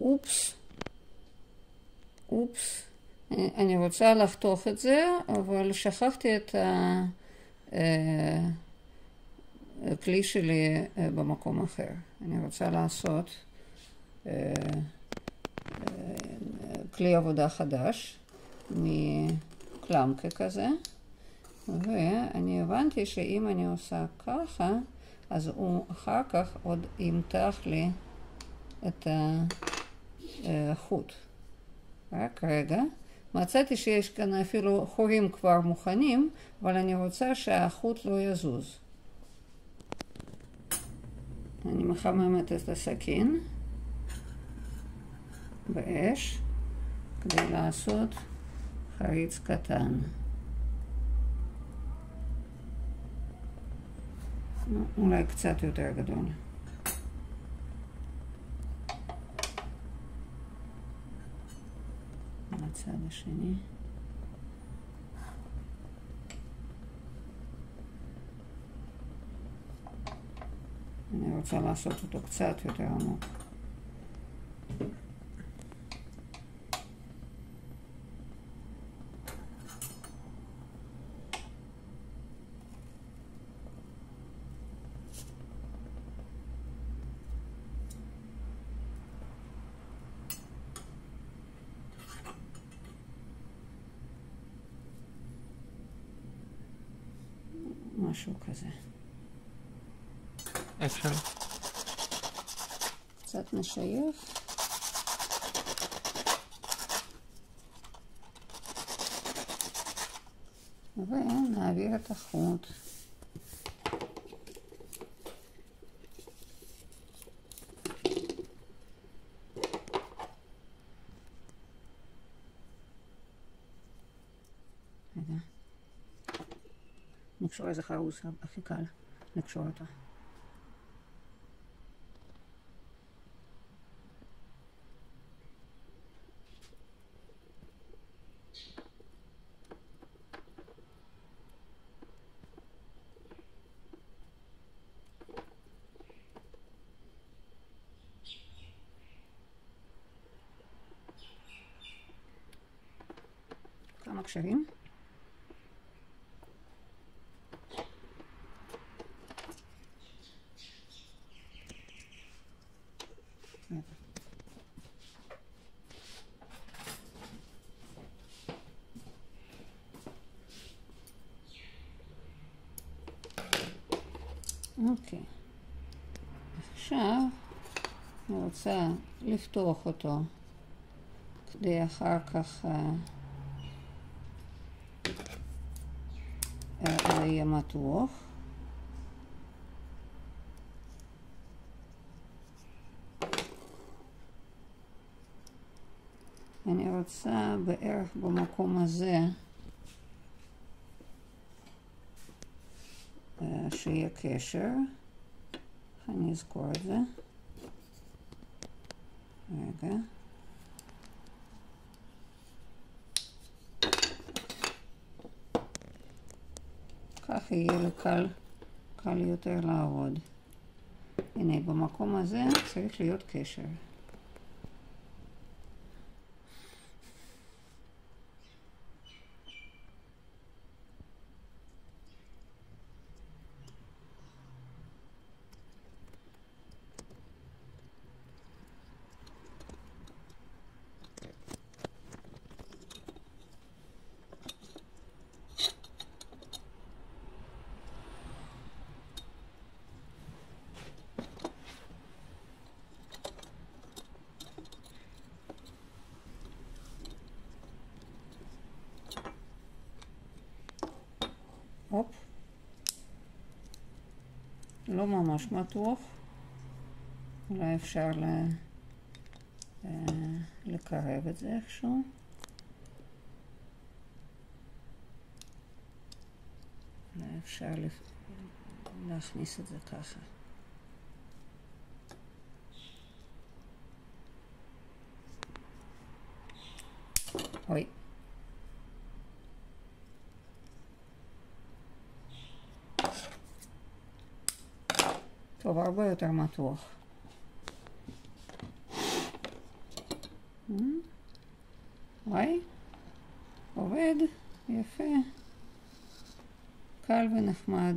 אופס, אני רוצה לחתוך את זה, אבל שכחתי את הכלי שלי במקום אחר. אני רוצה לעשות כלי עבודה חדש מקלמקה כזה, ואני הבנתי שאם אני עושה ככה, אז הוא אחר כך עוד ימתח לי את החוט. רק רגע. מצאתי שיש כאן אפילו חורים כבר מוכנים, אבל אני רוצה שהחוט לא יזוז. אני מחממת את הסכין באש כדי לעשות חריץ קטן. אולי קצת יותר גדול. הצד השני. אני רוצה לעשות אותו קצת יותר עמוק. משהו כזה. אפשר. קצת נשייף. ונעביר את החוט. רגע. נקשור איזה חרוז, הכי קל לקשור אותה. כמה קשרים. אוקיי. עכשיו אני רוצה לפתוח אותו כדי אחר כך זה יהיה מתוח. אני רוצה בערך במקום הזה שיהיה קשר. אני אזכור את זה. רגע. כך יהיה לי קל יותר לעבוד. הנה, במקום הזה צריך להיות קשר. הופ. לא ממש מתוח. אולי אפשר לקרב את זה איכשהו. אולי אפשר להכניס את זה ככה. אוי. טוב, הרבה יותר מתוח. וואי, עובד, יפה, קל ונחמד.